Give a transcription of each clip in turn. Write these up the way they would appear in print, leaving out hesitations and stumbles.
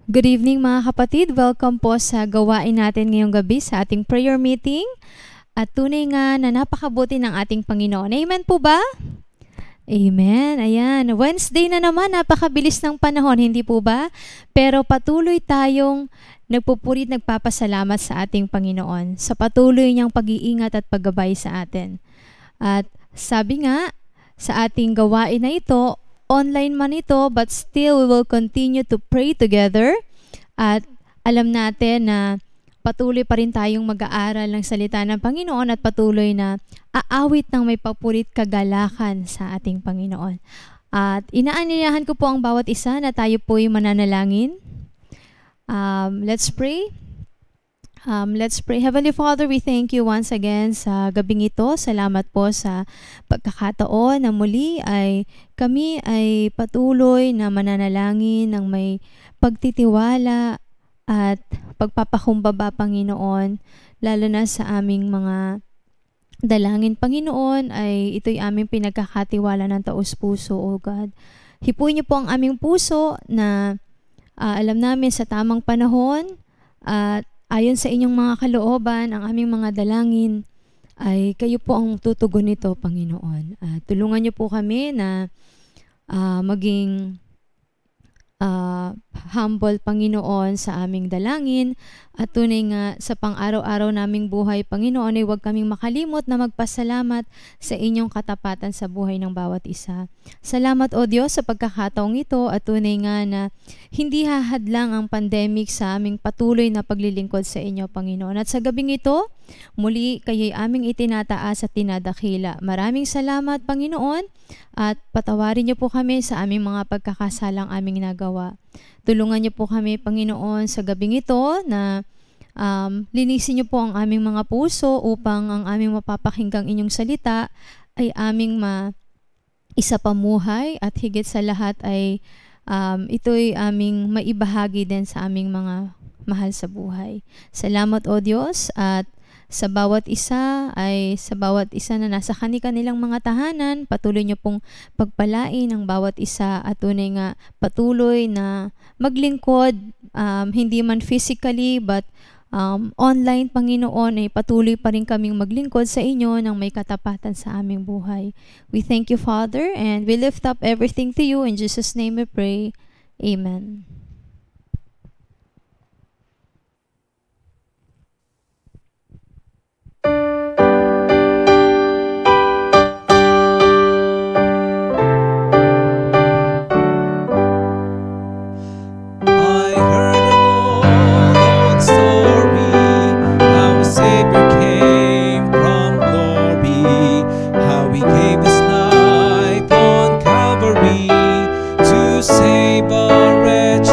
Good evening mga kapatid. Welcome po sa gawain natin ngayong gabi sa ating prayer meeting. At tunay nga na napakabuti ng ating Panginoon. Amen po ba? Amen. Ayan. Wednesday na naman. Napakabilis ng panahon, hindi po ba? Pero patuloy tayong nagpupurit, nagpapasalamat sa ating Panginoon sa patuloy niyang pag-iingat at paggabay sa atin. At sabi nga, sa ating gawain na ito, online man ito, but still we will continue to pray together. At alam natin na patuloy pa rin tayong mag-aaral ng salita ng Panginoon at patuloy na aawit ng may papurit kagalakan sa ating Panginoon. At inaanyayahan ko po ang bawat isa na tayo po'y mananalangin. Let's pray. Let's pray. Heavenly Father, we thank you once again sa gabing ito. Salamat po sa pagkakataon na muli ay kami ay patuloy na mananalangin ng may pagtitiwala at pagpapakumbaba, Panginoon, lalo na sa aming mga dalangin, Panginoon, ay ito'y aming pinagkakatiwala ng taos-puso, O God. Hipuin niyo po ang aming puso na alam namin sa tamang panahon at ayon sa inyong mga kalooban, ang aming mga dalangin ay kayo po ang tutugon nito, Panginoon. Tulungan niyo po kami na maging humble, Panginoon, sa aming dalangin at tunay nga sa pang-araw-araw naming buhay, Panginoon, ay huwag kaming makalimot na magpasalamat sa inyong katapatan sa buhay ng bawat isa. Salamat, O Diyos, sa pagkakataong ito at tunay nga na hindi hahadlang ang pandemic sa aming patuloy na paglilingkod sa inyo, Panginoon. At sa gabing ito, muli kayo'y aming itinataas at tinadakila. Maraming salamat, Panginoon, at patawarin niyo po kami sa aming mga pagkakasalang aming nagawa. Tulungan niyo po kami, Panginoon, sa gabing ito na linisin niyo po ang aming mga puso upang ang aming mapapakinggang inyong salita ay aming isapamuhay at higit sa lahat ay ito'y aming maibahagi din sa aming mga mahal sa buhay. Salamat, O Diyos, at sa bawat isa na nasa kanilang mga tahanan, patuloy niyo pong pagpalain ang bawat isa at tunay nga patuloy na maglingkod, hindi man physically but online, Panginoon, ay patuloy pa rin kaming maglingkod sa inyo ng may katapatan sa aming buhay. We thank you, Father, and we lift up everything to you. In Jesus' name we pray. Amen. Save a wretch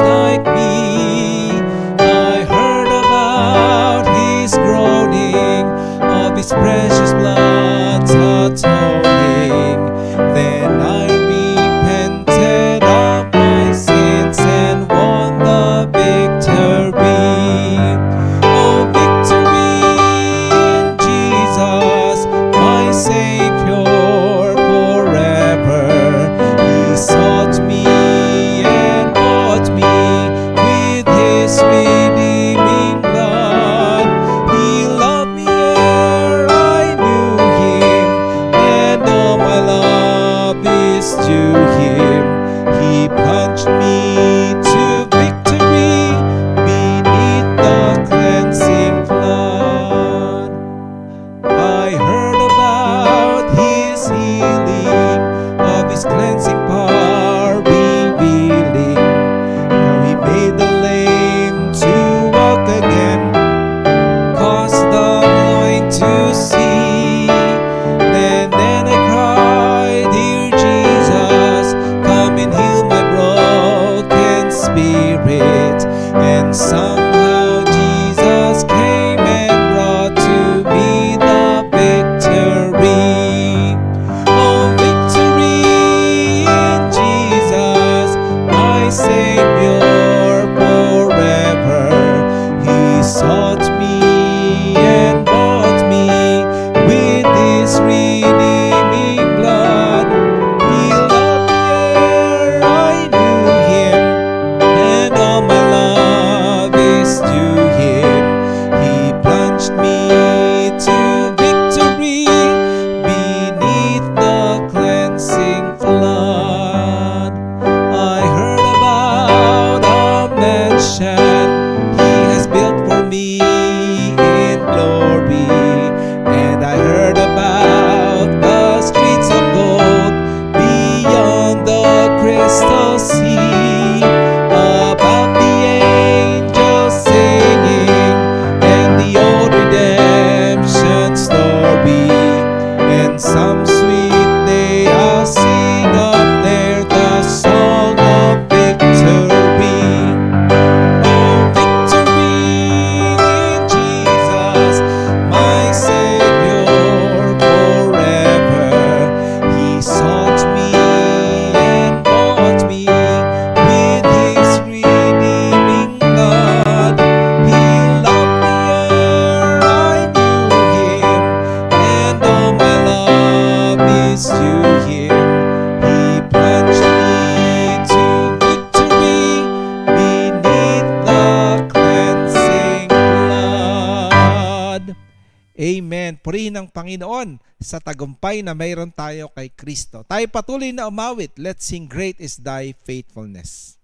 is to Him. He plunged me to victory beneath the cleansing blood. Amen. Purihin ang Panginoon sa tagumpay na mayroon tayo kay Kristo. Tayo patuloy na umawit. Let's sing, Great is Thy Faithfulness.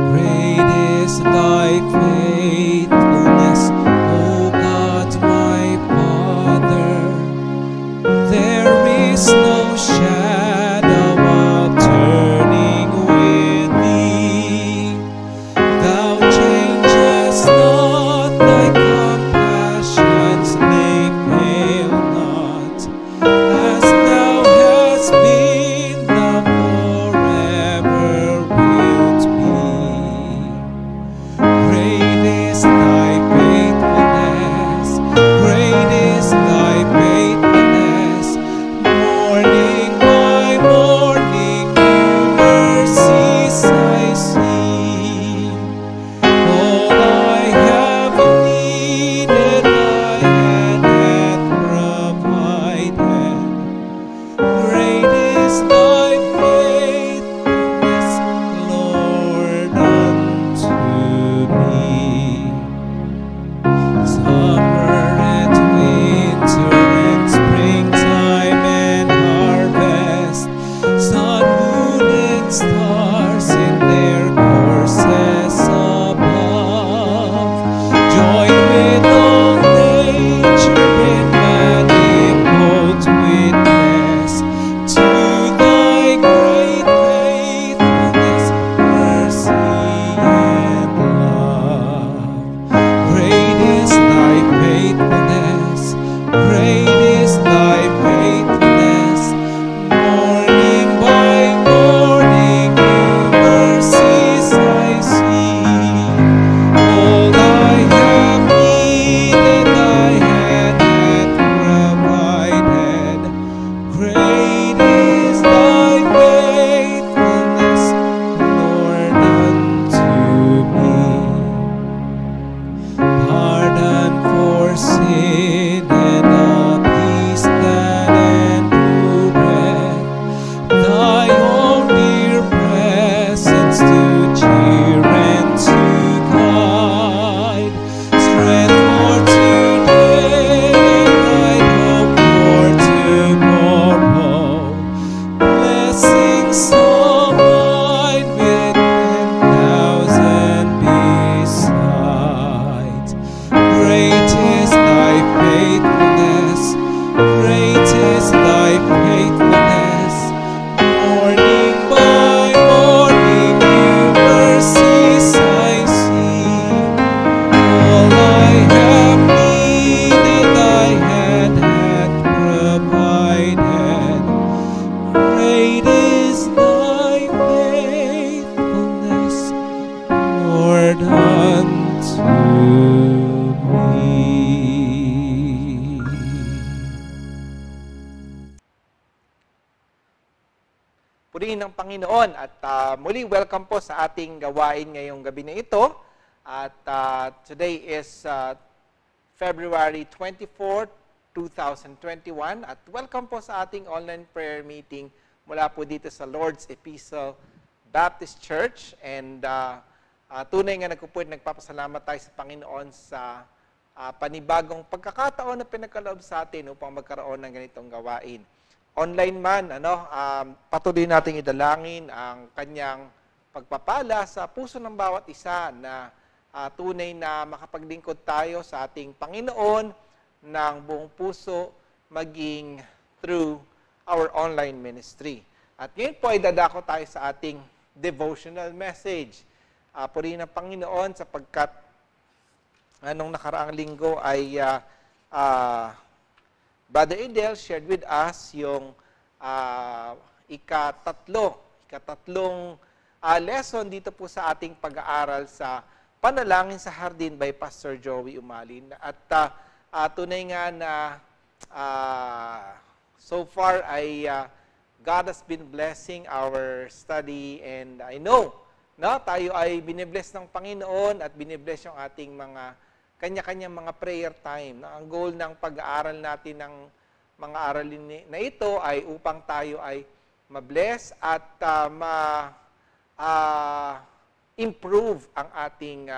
Great is Thy faithfulness, O God, my Father. There is no shadow of turning with Thee. Thou changest not, Thy compassions they fail not. As Thou hast been, Thou forever wilt be. Great is Thy faithfulness, great is Thy faithfulness. Morning by morning, new mercies I see. All I have needed, Thy hand hath provided. Great is Thy faithfulness, Lord, unto me. Summer and winter and springtime and harvest, sun, moon, and stars in their courses above, join with all nature in manifold witness to Thy great faithfulness, mercy, and love. Great is Thy faithfulness, great is Thy faithfulness. Morning by morning, new mercies I see. All I have needed, Thy hand hath provided. Great is Thy faithfulness, Lord, unto me. Pardon for sin and a peace that endureth. Thy own dear presence to cheer and to guide. Strength for today and Thy hope for tomorrow. Blessings all mine with 10,000 besides. Great is Thy faithfulness, great is Thy faithfulness. Morning by morning, new mercies I see. All I have needed, Thy hand hath provided. Great is Thy faithfulness, Lord, unto me. Purihin ng Panginoon at muli welcome po sa ating gawain ngayong gabi na ito. At today is February 24, 2021 at welcome po sa ating online prayer meeting mula po dito sa Lord's Epistle Baptist Church. And tunay nga nagpapasalamat tayo sa Panginoon sa panibagong pagkakataon na pinagkaloob sa atin upang magkaroon ng ganitong gawain. Online man, patuloy nating idalangin ang kanyang pagpapala sa puso ng bawat isa na tunay na makapaglingkod tayo sa ating Panginoon ng buong puso maging through our online ministry. At ngayon po ay dadako tayo sa ating devotional message. Purihin ang Panginoon sapagkat nung nakaraang linggo ay Brother Edel shared with us yung ikatatlong lesson dito po sa ating pag-aaral sa Panalangin sa Hardin by Pastor Joey Umalin. At tunay nga na so far ay God has been blessing our study, and I know na tayo ay binibless ng Panginoon at binibless yung ating mga kanya-kanyang mga prayer time. Ang goal ng pag-aaral natin ng mga aralin na ito ay upang tayo ay ma-bless at improve ang ating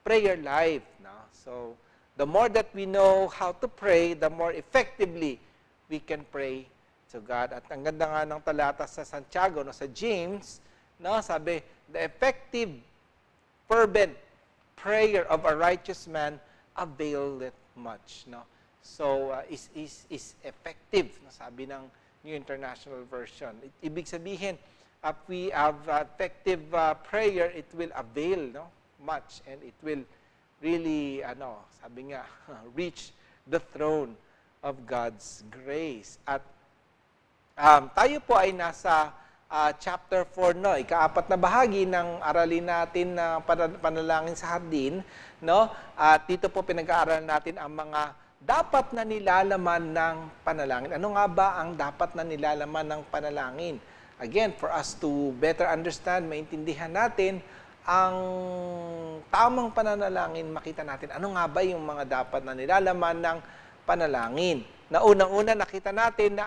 prayer life. No? So, the more that we know how to pray, the more effectively we can pray to God. At ang ganda nga ng talata sa Santiago, no, sa James, no, sabi, the effective, fervent prayer of a righteous man availeth much. No? So, is effective, no, sabi ng New International Version. Ibig sabihin, if we have effective prayer, it will avail, no, much, and it will really, sabi nga, reach the throne of God's grace. At tayo po ay nasa chapter 4, no, ika-4 na bahagi ng aralin natin na panalangin sa hardin, no? At dito po pinag-aaralan natin ang mga dapat na nilalaman ng panalangin. Ano nga ba ang dapat na nilalaman ng panalangin? Again, for us to better understand, maintindihan natin ang tamang pananalangin, makita natin ano nga ba yung mga dapat na nilalaman ng panalangin. Na unang-una nakita natin na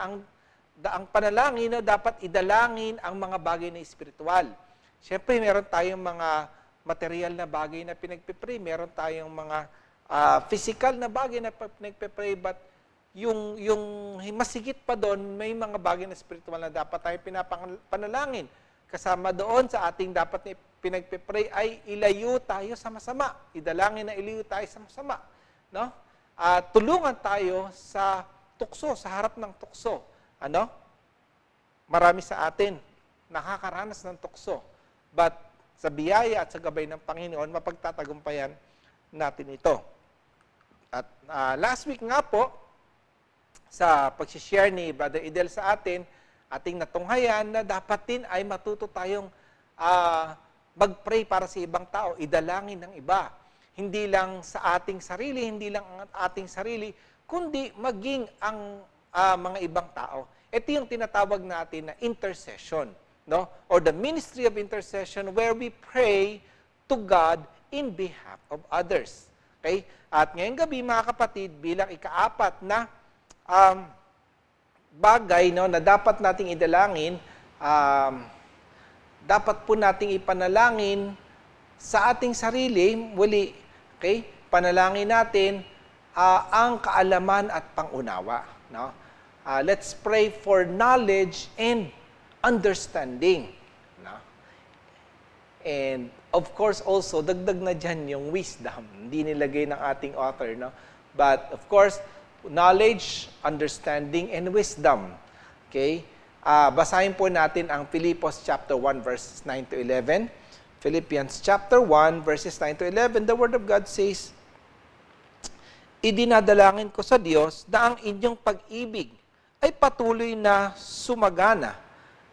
ang panalangin, no, dapat idalangin ang mga bagay na espiritual. Siyempre, meron tayong mga material na bagay na pinagpipray, meron tayong mga physical na bagay na pinagpipray, but yung masigit pa doon, may mga bagay na spiritual na dapat tayo pinapanalangin. Kasama doon sa ating dapat na pinagpipray ay ilayo tayo sa masama. Idalangin na ilayo tayo sa masama. No? Tulungan tayo sa tukso, sa harap ng tukso. Marami sa atin nakakaranas ng tukso. But sa biyaya at sa gabay ng Panginoon, mapagtatagumpayan natin ito. At last week nga po, sa pag-share ni Brother Idel sa atin, ating natunghayan na dapat din ay matuto tayong mag-pray para sa ibang tao, idalangin ng iba. Hindi lang sa ating sarili, hindi lang ang ating sarili, kundi maging ang mga ibang tao. Ito yung tinatawag natin na intercession, no? Or the ministry of intercession, where we pray to God in behalf of others. Okay? At ngayong gabi, mga kapatid, bilang ika-4 na bagay, no, na dapat nating idalangin, dapat po nating ipanalangin sa ating sarili, muli, okay? Panalangin natin ang kaalaman at pangunawa. No? Let's pray for knowledge and understanding. No? And of course also, dagdag na dyan yung wisdom. Hindi nilagay ng ating author. No? But of course, knowledge, understanding, and wisdom. Okay? Basahin po natin ang Philippians chapter 1, verses 9 to 11. Philippians chapter 1, verses 9 to 11, the Word of God says, idinadalangin ko sa Diyos na ang inyong pag-ibig ay patuloy na sumagana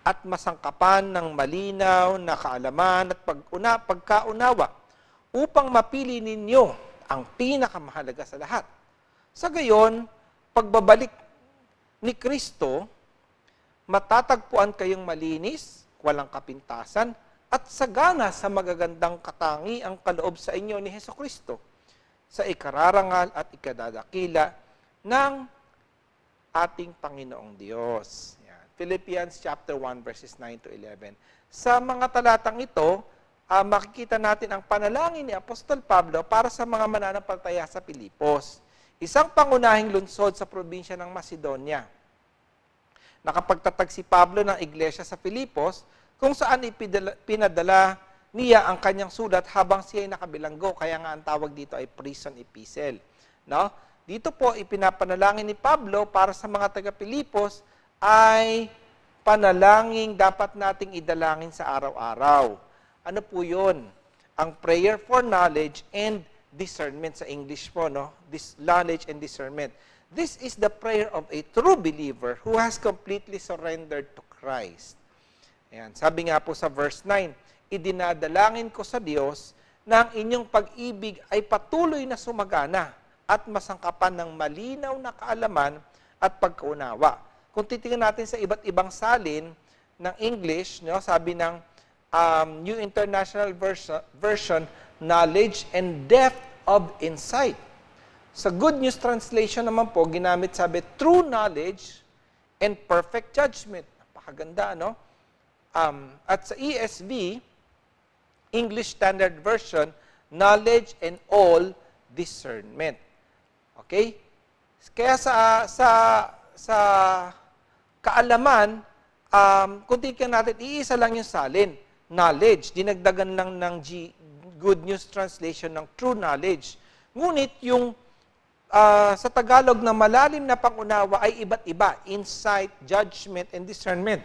at masangkapan ng malinaw na kaalaman at pagkaunawa upang mapili ninyo ang pinakamahalaga sa lahat. Sa gayon, pagbabalik ni Kristo, matatagpuan kayong malinis, walang kapintasan, at sagana sa magagandang katangi ang kaloob sa inyo ni Hesukristo sa ikararangal at ikadadakila ng ating Panginoong Diyos. Yan. Philippians chapter 1 verses 9 to 11. Sa mga talatang ito, makikita natin ang panalangin ni Apostol Pablo para sa mga mananampalataya sa Pilipos. Isang pangunahing lungsod sa probinsya ng Macedonia. Nakapagtatag si Pablo ng iglesia sa Filipos, kung saan pinadala niya ang kanyang sulat habang siya ay nakabilanggo. Kaya nga ang tawag dito ay prison epistle. No? Dito po, ipinapanalangin ni Pablo para sa mga taga-Pilipos ay panalangin dapat nating idalangin sa araw-araw. Ano po yun? Ang prayer for knowledge and discernment sa English po, no? This knowledge and discernment. This is the prayer of a true believer who has completely surrendered to Christ. Ayan. Sabi nga po sa verse 9, idinadalangin ko sa Diyos na ang inyong pag-ibig ay patuloy na sumagana at masangkapan ng malinaw na kaalaman at pagkaunawa kung titingnan natin sa iba't ibang salin ng English, no, sabi ng New International Version, knowledge and depth of insight. Sa Good News Translation naman po, ginamit sabi, true knowledge and perfect judgment. Napakaganda, no? At sa ESV, English Standard Version, knowledge and all discernment. Okay? Kaya sa kaalaman, kung titignan natin, iisa lang yung salin, knowledge. Dinagdagan lang ng Good News Translation ng true knowledge. Ngunit yung sa Tagalog na malalim na pangunawa ay iba't iba, insight, judgment, and discernment.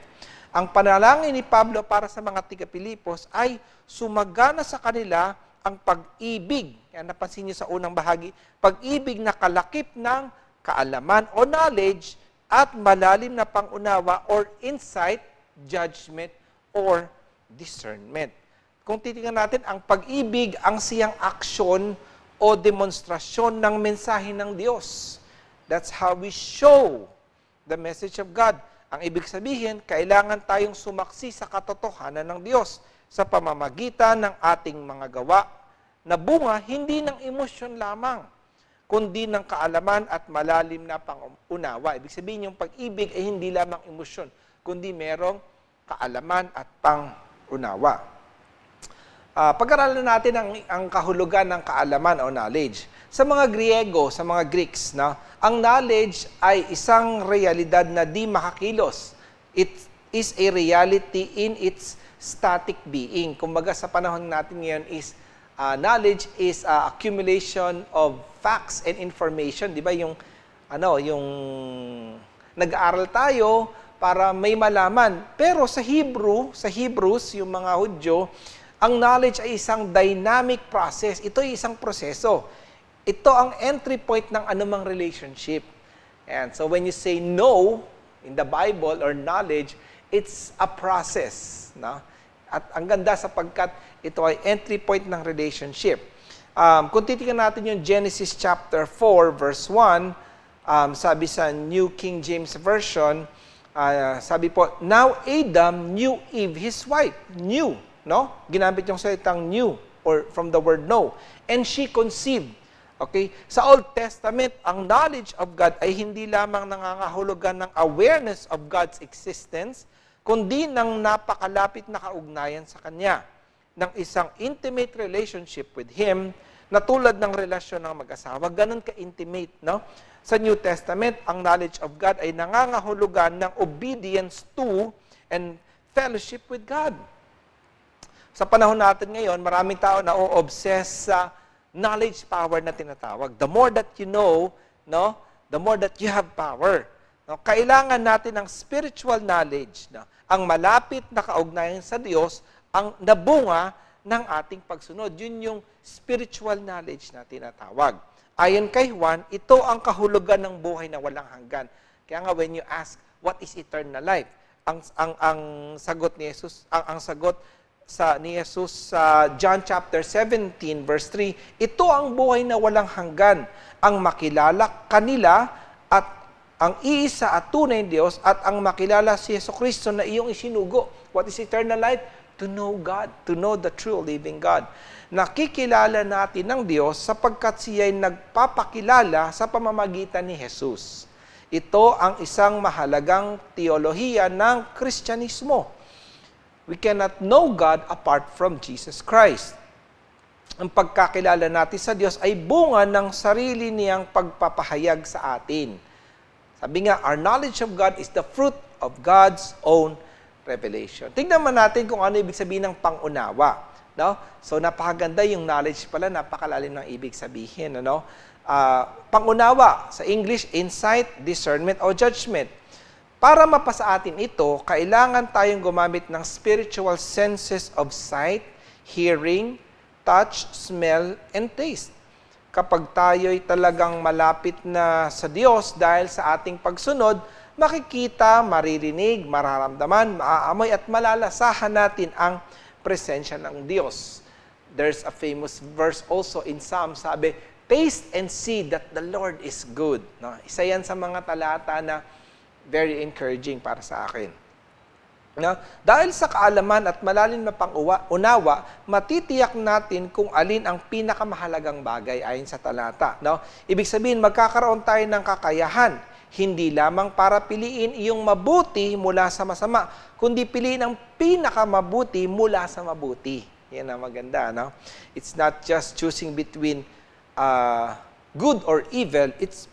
Ang panalangin ni Pablo para sa mga tiga-Pilipos ay sumagana sa kanila ang pag-ibig. Yan, napansin niyo sa unang bahagi, pag-ibig na kalakip ng kaalaman o knowledge at malalim na pangunawa or insight, judgment, or discernment. Kung titingnan natin, ang pag-ibig, ang siyang aksyon o demonstrasyon ng mensahe ng Diyos. That's how we show the message of God. Ang ibig sabihin, kailangan tayong sumaksi sa katotohanan ng Diyos sa pamamagitan ng ating mga gawa na bunga hindi ng emosyon lamang, kundi ng kaalaman at malalim na pangunawa. Ibig sabihin, yung pag-ibig ay hindi lamang emosyon, kundi merong kaalaman at pangunawa. Pag-aralan natin ang kahulugan ng kaalaman o knowledge. Sa mga Griego, sa mga Greeks, ang knowledge ay isang realidad na di makakilos. It is a reality in its static being. Kumbaga sa panahon natin ngayon is knowledge is accumulation of facts and information, 'di ba? Yung nag-aaral tayo para may malaman. Pero sa Hebrews, yung mga Hudyo, ang knowledge ay isang dynamic process. Ito ay isang proseso. Ito ang entry point ng anumang relationship. And so when you say know in the Bible or knowledge, it's a process. No? At ang ganda sapagkat ito ay entry point ng relationship. Kung titingnan natin yung Genesis chapter 4 verse 1, sabi sa New King James Version, sabi po, now Adam knew Eve, his wife. Knew. No? Ginamit yung salitang knew or from the word know. And she conceived. Okay? Sa Old Testament, ang knowledge of God ay hindi lamang nangangahulugan ng awareness of God's existence, kundi ng napakalapit na kaugnayan sa Kanya, ng isang intimate relationship with Him, na tulad ng relasyon ng mag-asawa. Ganun ka-intimate, no? Sa New Testament, ang knowledge of God ay nangangahulugan ng obedience to and fellowship with God. Sa panahon natin ngayon, maraming tao na o-obsess sa knowledge power na tinatawag. The more that you know, no, the more that you have power. No, kailangan natin ng spiritual knowledge, no, ang malapit na kaugnayan sa Diyos, ang nabunga ng ating pagsunod. Yun yung spiritual knowledge na tinatawag. Ayon kay Juan, ito ang kahulugan ng buhay na walang hanggan. Kaya nga when you ask, what is eternal life? Ang sagot ni Jesus, ang sagot ni Jesus sa John chapter 17 verse 3, ito ang buhay na walang hanggan, ang makilala kanila at ang iisa at tunay na Diyos at ang makilala si Jesucristo na iyong isinugo. What is eternal life? To know God, to know the true living God. Nakikilala natin ng Diyos sapagkat siya ay nagpapakilala sa pamamagitan ni Jesus. Ito ang isang mahalagang teolohiya ng Kristyanismo. We cannot know God apart from Jesus Christ. Ang pagkakilala natin sa Diyos ay bunga ng sarili niyang pagpapahayag sa atin. Sabi nga, our knowledge of God is the fruit of God's own revelation. Tingnan man natin kung ano ibig sabihin ng pangunawa. No? So, napakaganda yung knowledge pala, napakalalim ng ibig sabihin. Ano? Pangunawa, sa English, insight, discernment, o judgment. Para mapasa atin ito, kailangan tayong gumamit ng spiritual senses of sight, hearing, touch, smell, and taste. Kapag tayo'y talagang malapit na sa Diyos dahil sa ating pagsunod, makikita, maririnig, mararamdaman, maaamoy at malalasahan natin ang presensya ng Diyos. There's a famous verse also in Psalm, sabi, taste and see that the Lord is good. No? Isa yan sa mga talata na very encouraging para sa akin. No? Dahil sa kaalaman at malalim na pang-unawa, matitiyak natin kung alin ang pinakamahalagang bagay ayon sa talata. No? Ibig sabihin, magkakaroon tayo ng kakayahan, hindi lamang para piliin iyong mabuti mula sa masama, kundi piliin ang pinakamabuti mula sa mabuti. Yan ang maganda. No? It's not just choosing between good or evil,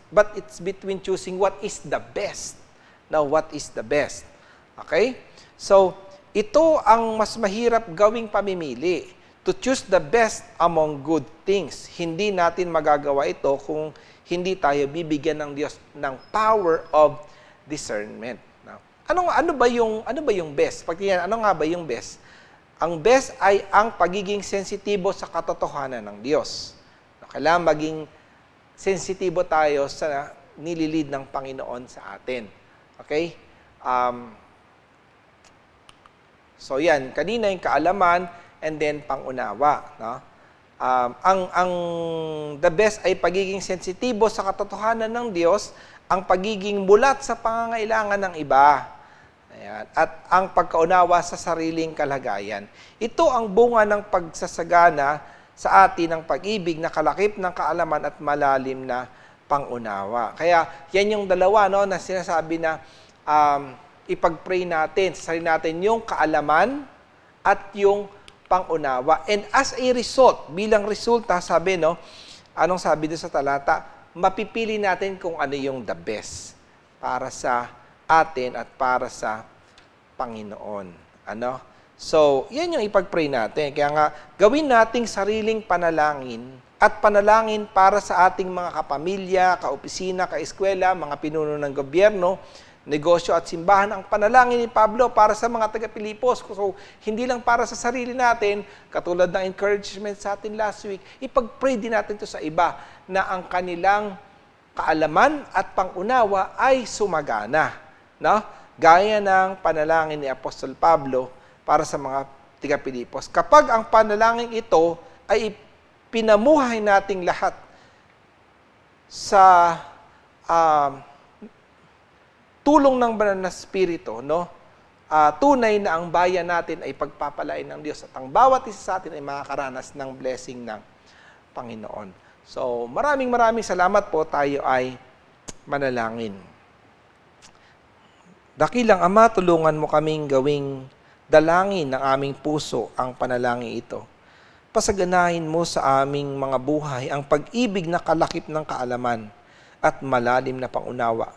but it's between choosing what is the best. Now, what is the best? Okay? So, ito ang mas mahirap gawing pamimili. To choose the best among good things. Hindi natin magagawa ito kung hindi tayo bibigyan ng Diyos ng power of discernment. Now, ano ba yung best? Pagtingnan, ano nga ba yung best? Ang best ay ang pagiging sensitibo sa katotohanan ng Diyos. Kailangan maging sensitibo tayo sa nililid ng Panginoon sa atin. Okay? So yan, kanina yung kaalaman and then pangunawa. No? Ang the best ay pagiging sensitibo sa katotohanan ng Diyos, ang pagiging mulat sa pangangailangan ng iba, ayan, at ang pagkaunawa sa sariling kalagayan. Ito ang bunga ng pagsasagana sa atin ng pag-ibig na kalakip ng kaalaman at malalim na pangunawa. Kaya yan yung dalawa, no, na sinasabi na ipag-pray natin sa sarili natin yung kaalaman at yung pangunawa. And as a result, bilang resulta, sabi, no, anong sabi doon sa talata? Mapipili natin kung ano yung the best para sa atin at para sa Panginoon. Ano? So, yan yung ipag-pray natin. Kaya nga, gawin nating sariling panalangin at panalangin para sa ating mga kapamilya, kaopisina, kaeskwela, mga pinuno ng gobyerno, negosyo at simbahan. Ang panalangin ni Pablo para sa mga taga-Pilipos. So, hindi lang para sa sarili natin, katulad ng encouragement sa atin last week, ipag-pray din natin to sa iba na ang kanilang kaalaman at pangunawa ay sumagana. No? Gaya ng panalangin ni Apostol Pablo para sa mga taga-Pilipos. Kapag ang panalangin ito ay pinamuhay nating lahat sa tulong ng banal na Espiritu, no? Tunay na ang bayan natin ay pagpapalain ng Diyos at ang bawat isa sa atin ay makakaranas ng blessing ng Panginoon. So, maraming salamat po. Tayo ay manalangin. Dakilang Ama, tulungan mo kaming gawing dalangin ng aming puso ang panalangin ito. Pasaganahin mo sa aming mga buhay ang pag-ibig na kalakip ng kaalaman at malalim na pangunawa.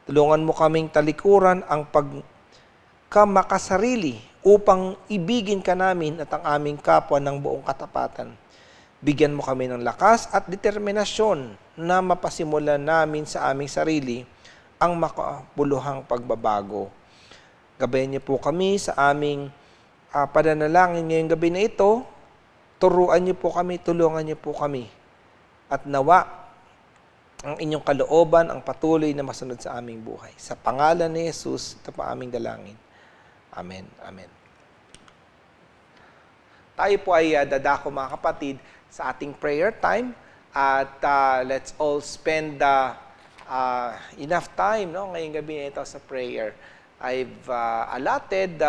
Tulungan mo kaming talikuran ang pagkamakasarili upang ibigin ka namin at ang aming kapwa ng buong katapatan. Bigyan mo kami ng lakas at determinasyon na mapasimulan namin sa aming sarili ang makabuluhang pagbabago. Gabayan niyo po kami sa aming pananalangin ngayong gabi na ito. Turuan niyo po kami, tulungan niyo po kami. At nawa, ang inyong kalooban ang patuloy na masunod sa aming buhay. Sa pangalan ni Jesus, ito po aming dalangin. Amen. Amen. Tayo po ay dadako mga kapatid sa ating prayer time at let's all spend enough time, no, ngayong gabi na ito sa prayer. I've allotted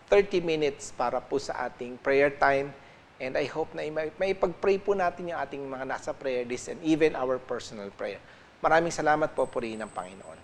30 minutes para po sa ating prayer time. And I hope na may pag-pray po natin yung ating mga nasa prayer list and even our personal prayer. Maraming salamat po, purihin ng Panginoon.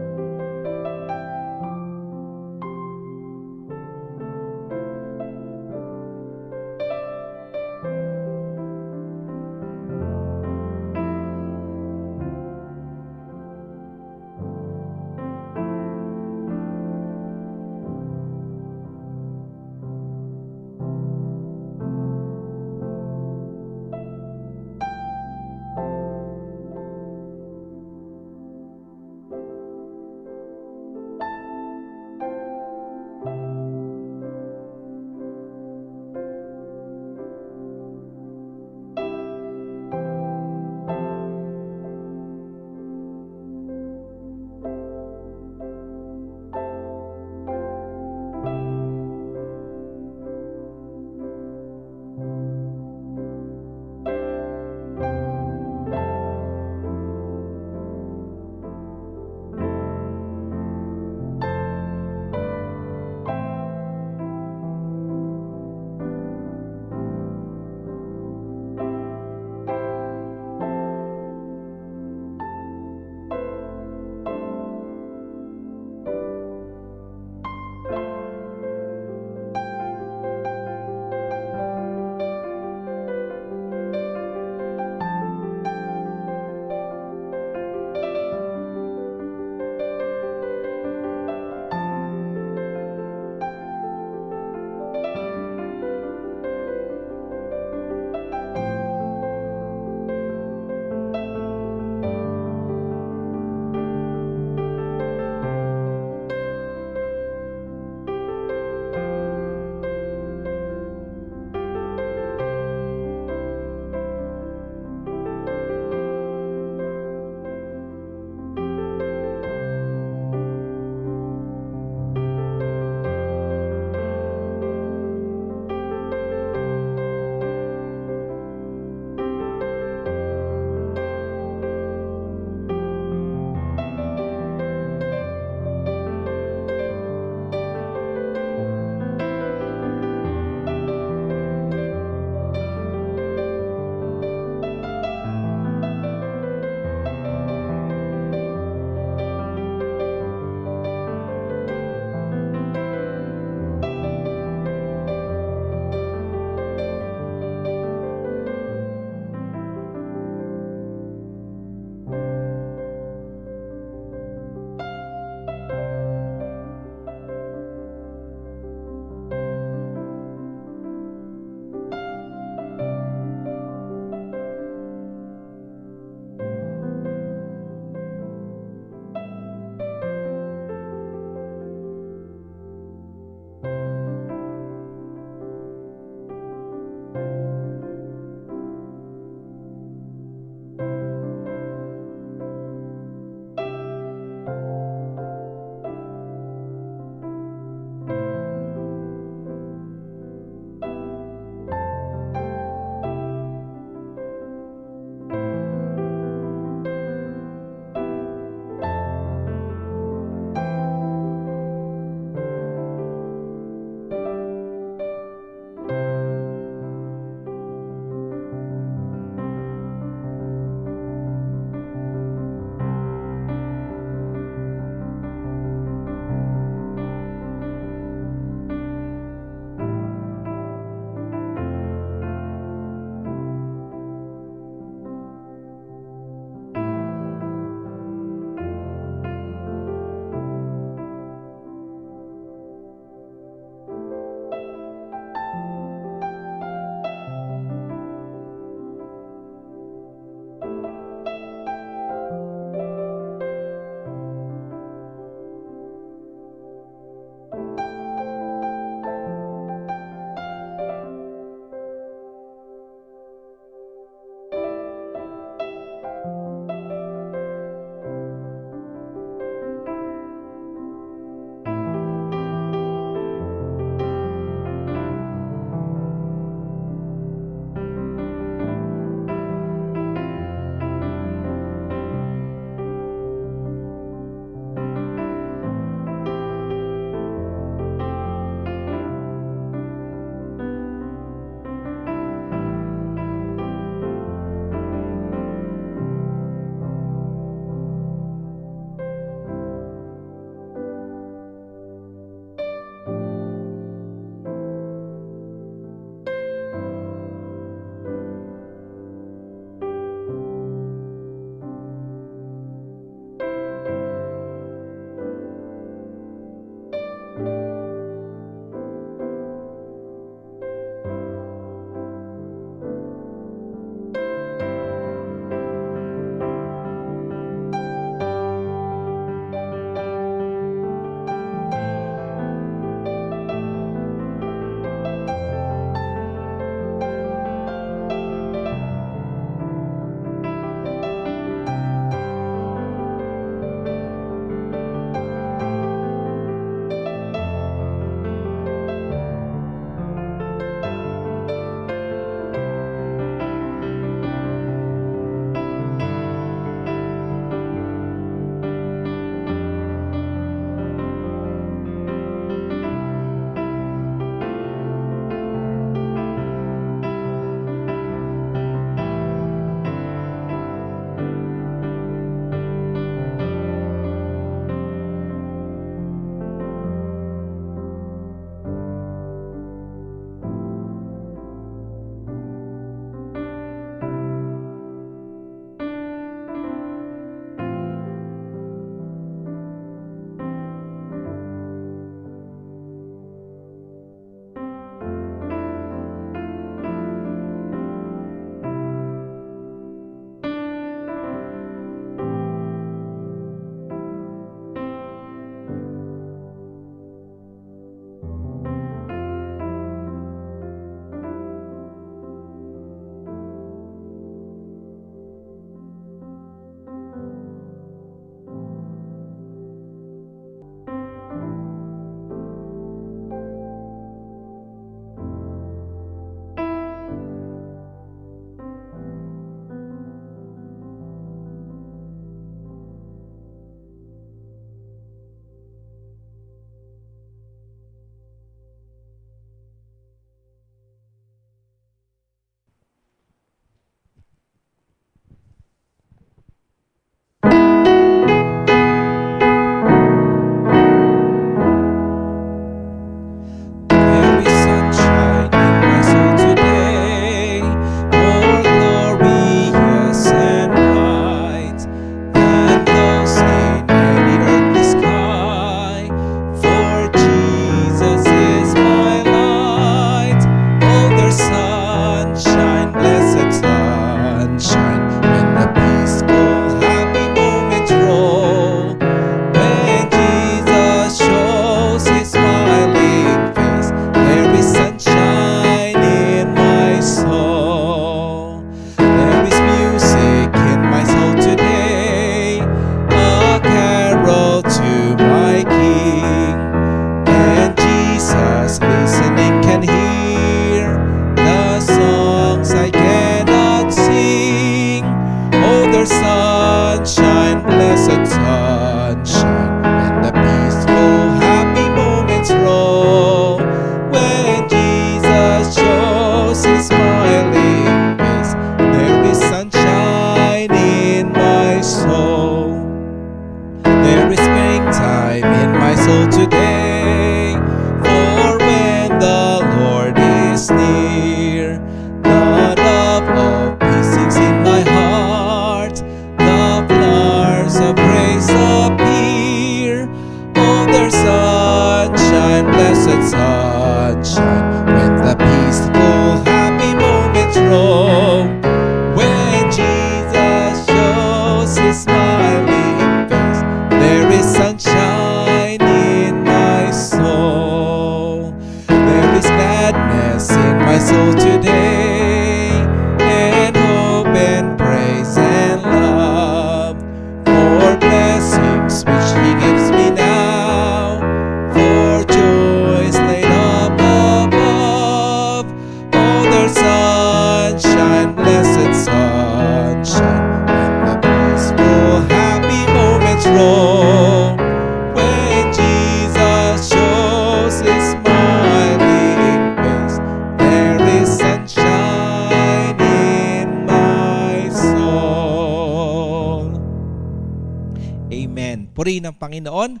purihin ng Panginoon.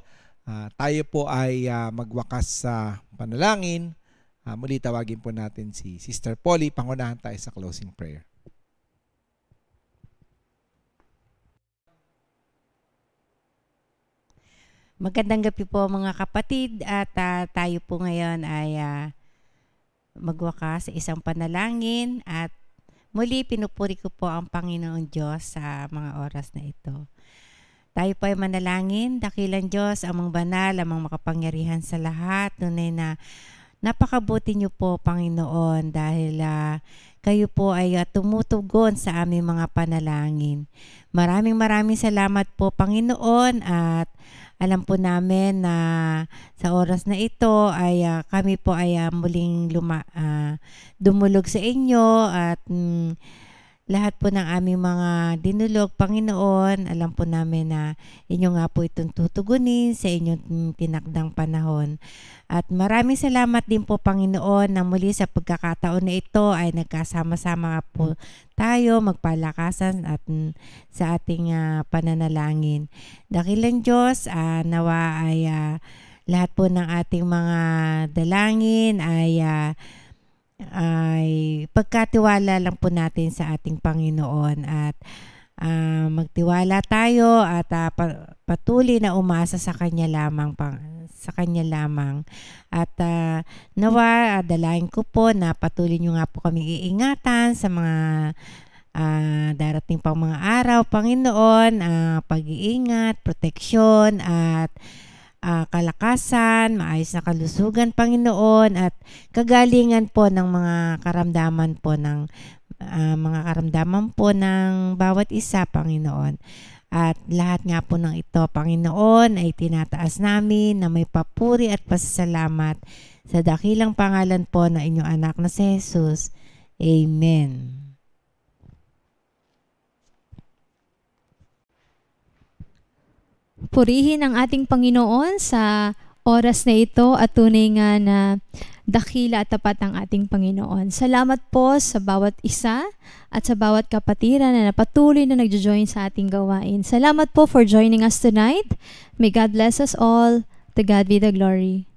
Tayo po ay magwakas sa panalangin. Muli tawagin po natin si Sister Polly. Pangunahan tayo sa closing prayer. Magandang gabi po mga kapatid at tayo po ngayon ay magwakas sa isang panalangin at muli pinupuri ko po ang Panginoon Diyos sa mga oras na ito. Tayo po ay manalangin, dakilang Diyos, amang banal, amang makapangyarihan sa lahat, tunay na napakabuti niyo po Panginoon dahil kayo po ay tumutugon sa aming mga panalangin. Maraming salamat po Panginoon at alam po namin na sa oras na ito ay kami po ay muling dumulog sa inyo at lahat po ng aming mga dinulog, Panginoon, alam po namin na inyo nga po itong tutugunin sa inyong tinakdang panahon. At maraming salamat din po, Panginoon, na muli sa pagkakataon na ito ay nagkasama-sama po tayo, magpalakasan at sa ating pananalangin. Dakilang Diyos, nawa ay lahat po ng ating mga dalangin ay pagkatiwala lang po natin sa ating Panginoon at magtiwala tayo at patuloy na umasa sa Kanya lamang at nawa dalayan ko po na patuloy nyo nga po kami iingatan sa mga darating pang mga araw, Panginoon, pag-iingat, proteksyon at kalakasan, maayos na kalusugan, Panginoon, at kagalingan po ng mga karamdaman po ng bawat isa, Panginoon. At lahat nga po ng ito, Panginoon, ay tinataas namin na may papuri at pasasalamat sa dakilang pangalan po na inyong anak na si Jesus. Amen. Purihin ang ating Panginoon sa oras na ito at tunay nga na dakila at tapat ang ating Panginoon. Salamat po sa bawat isa at sa bawat kapatiran na napatuloy na nagjo-join sa ating gawain. Salamat po for joining us tonight. May God bless us all. To God be the glory.